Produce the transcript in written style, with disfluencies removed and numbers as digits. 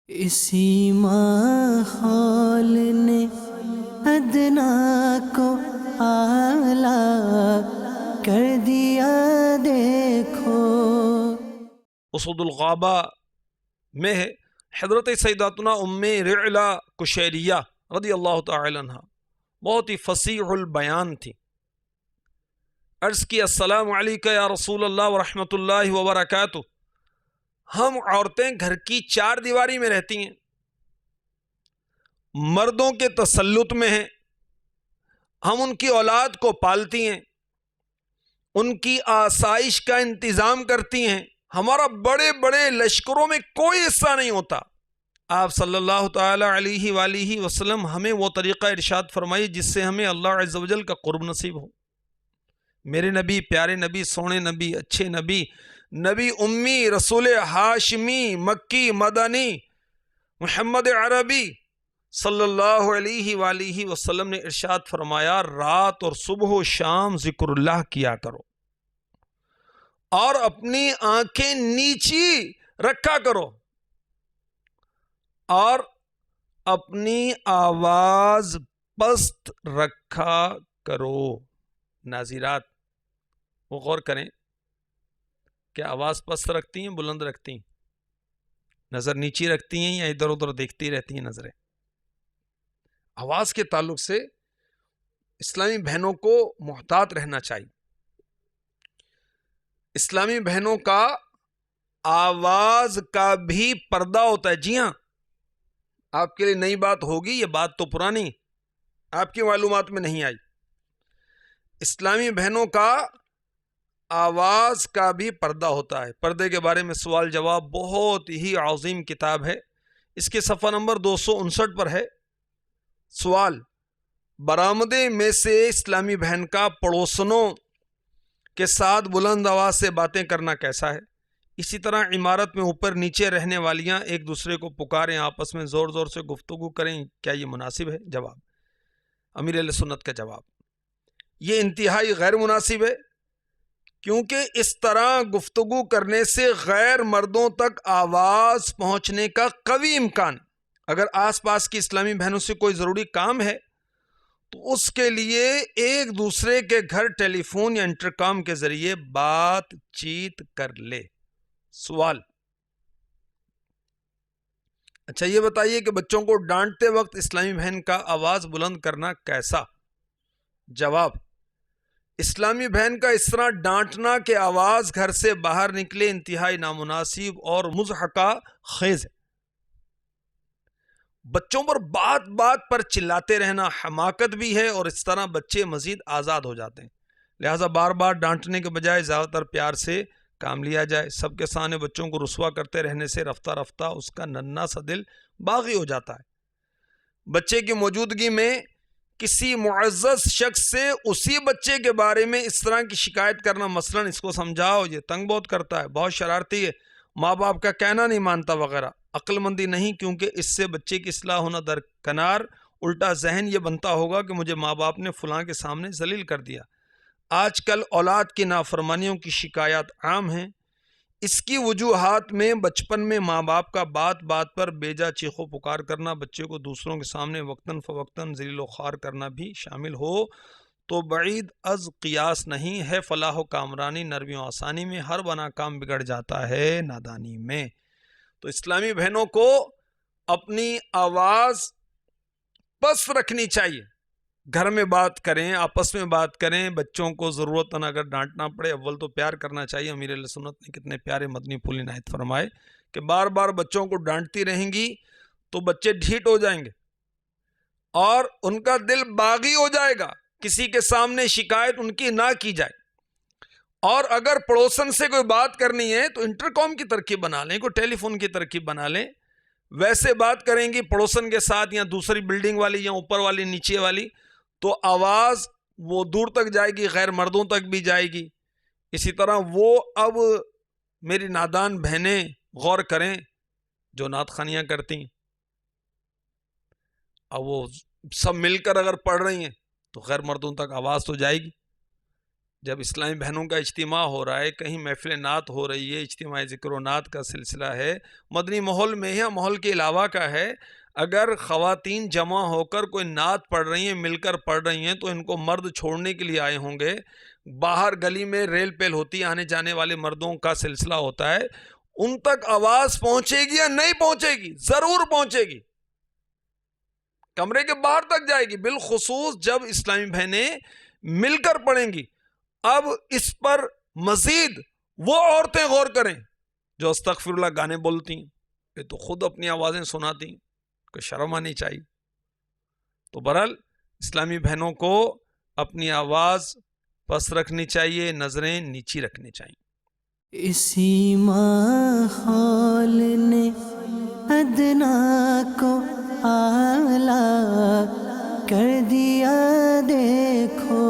اسی ماحول نے ادنا کو اعلیٰ کر دیا دیکھو۔ اسود الغابہ میں ہے حضرت سیداتنا ام رعلہ کشیریہ رضی اللہ تعالی عنہ بہت ہی فصیح البیان تھی۔ عرض کی السلام علیکہ یا رسول اللہ ورحمۃ اللہ وبرکاتہ، ہم عورتیں گھر کی چار دیواری میں رہتی ہیں، مردوں کے تسلط میں ہیں، ہم ان کی اولاد کو پالتی ہیں، ان کی آسائش کا انتظام کرتی ہیں، ہمارا بڑے بڑے لشکروں میں کوئی حصہ نہیں ہوتا۔ آپ صلی اللہ تعالی علیہ وآلہ وسلم ہمیں وہ طریقہ ارشاد فرمائی جس سے ہمیں اللہ عز و جل کا قرب نصیب ہو۔ میرے نبی، پیارے نبی، سونے نبی، اچھے نبی، نبی امی، رسول ہاشمی، مکی، مدنی، محمد عربی صلی اللہ علیہ وآلہ وسلم نے ارشاد فرمایا، رات اور صبح و شام ذکر اللہ کیا کرو اور اپنی آنکھیں نیچی رکھا کرو اور اپنی آواز پست رکھا کرو۔ ناظرات وہ غور کریں کہ آواز پست رکھتی ہیں بلند رکھتی ہیں، نظر نیچی رکھتی ہیں یا ادھر ادھر دیکھتی رہتی ہیں نظریں؟ آواز کے تعلق سے اسلامی بہنوں کو محتاط رہنا چاہیے۔ اسلامی بہنوں کا آواز کا بھی پردہ ہوتا ہے۔ جی ہاں، آپ کے لیے نئی بات ہوگی، یہ بات تو پرانی آپ کی معلومات میں نہیں آئی۔ اسلامی بہنوں کا آواز کا بھی پردہ ہوتا ہے۔ پردے کے بارے میں سوال جواب بہت ہی عظیم کتاب ہے، اس کے صفحہ نمبر 259 پر ہے۔ سوال: برآمدے میں سے اسلامی بہن کا پڑوسنوں کے ساتھ بلند آواز سے باتیں کرنا کیسا ہے؟ اسی طرح عمارت میں اوپر نیچے رہنے والیاں ایک دوسرے کو پکاریں، آپس میں زور زور سے گفتگو کریں، کیا یہ مناسب ہے؟ جواب: امیر اہل سنت کا جواب: یہ انتہائی غیر مناسب ہے، کیونکہ اس طرح گفتگو کرنے سے غیر مردوں تک آواز پہنچنے کا قوی امکان۔ اگر آس پاس کی اسلامی بہنوں سے کوئی ضروری کام ہے تو اس کے لیے ایک دوسرے کے گھر ٹیلی فون یا انٹرکام کے ذریعے بات چیت کر لے۔ سوال: اچھا یہ بتائیے کہ بچوں کو ڈانٹتے وقت اسلامی بہن کا آواز بلند کرنا کیسا؟ جواب: اسلامی بہن کا اس طرح ڈانٹنا کہ آواز گھر سے باہر نکلے انتہائی نامناسب اور مضحکہ خیز ہے۔ بچوں پر بات بات پر چلاتے رہنا حماقت بھی ہے اور اس طرح بچے مزید آزاد ہو جاتے ہیں۔ لہٰذا بار بار ڈانٹنے کے بجائے زیادہ تر پیار سے کام لیا جائے۔ سب کے سامنے بچوں کو رسوا کرتے رہنے سے رفتہ رفتہ اس کا ننھا سا دل باغی ہو جاتا ہے۔ بچے کی موجودگی میں کسی معزز شخص سے اسی بچے کے بارے میں اس طرح کی شکایت کرنا، مثلاً اس کو سمجھاؤ یہ تنگ بہت کرتا ہے، بہت شرارتی ہے، ماں باپ کا کہنا نہیں مانتا وغیرہ، عقل مندی نہیں، کیونکہ اس سے بچے کی اصلاح ہونا درکنار، الٹا ذہن یہ بنتا ہوگا کہ مجھے ماں باپ نے فلاں کے سامنے ذلیل کر دیا۔ آج کل اولاد کی نافرمانیوں کی شکایات عام ہیں۔ اس کی وجوہات میں بچپن میں ماں باپ کا بات بات پر بیجا چیخو پکار کرنا، بچے کو دوسروں کے سامنے وقتاً فوقتاً ذلیل و خوار کرنا بھی شامل ہو تو بعید از قیاس نہیں ہے۔ فلاح و کامرانی نرمی و آسانی میں، ہر بنا کام بگڑ جاتا ہے نادانی میں۔ تو اسلامی بہنوں کو اپنی آواز پست رکھنی چاہیے، گھر میں بات کریں، آپس میں بات کریں، بچوں کو ضرورتاً اگر ڈانٹنا پڑے اول تو پیار کرنا چاہیے۔ امیر اہل سنت نے کتنے پیارے مدنی پھول عنایت فرمائے کہ بار بار بچوں کو ڈانٹتی رہیں گی تو بچے ڈھیٹ ہو جائیں گے اور ان کا دل باغی ہو جائے گا، کسی کے سامنے شکایت ان کی نہ کی جائے۔ اور اگر پڑوسن سے کوئی بات کرنی ہے تو انٹرکام کی ترکیب بنا لیں، کوئی ٹیلی فون کی ترکیب بنا لیں، ویسے بات کریں گی پڑوسن کے ساتھ یا دوسری بلڈنگ والی یا اوپر والی نیچے والی، تو آواز وہ دور تک جائے گی، غیر مردوں تک بھی جائے گی۔ اسی طرح وہ اب میری نادان بہنیں غور کریں جو نعت خوانیاں کرتی ہیں، اب وہ سب مل کر اگر پڑھ رہی ہیں تو غیر مردوں تک آواز تو جائے گی۔ جب اسلامی بہنوں کا اجتماع ہو رہا ہے، کہیں محفل نعت ہو رہی ہے، اجتماع ذکر و نعت کا سلسلہ ہے، مدنی ماحول میں ہے، ماحول کے علاوہ کا ہے، اگر خواتین جمع ہو کر کوئی نعت پڑھ رہی ہیں، مل کر پڑھ رہی ہیں، تو ان کو مرد چھوڑنے کے لیے آئے ہوں گے، باہر گلی میں ریل پیل ہوتی ہے، آنے جانے والے مردوں کا سلسلہ ہوتا ہے، ان تک آواز پہنچے گی یا نہیں پہنچے گی؟ ضرور پہنچے گی، کمرے کے باہر تک جائے گی، بالخصوص جب اسلامی بہنیں مل کر پڑھیں گی۔ اب اس پر مزید وہ عورتیں غور کریں جو استغفر اللہ گانے بولتی ہیں، یہ تو خود اپنی آوازیں سناتی ہیں، کوئی شرم آنی چاہیے۔ تو بہرحال اسلامی بہنوں کو اپنی آواز پس رکھنی چاہیے، نظریں نیچی رکھنی چاہیے۔ اسی ماحول نے ادنا کو اعلیٰ کر دیا دیکھو،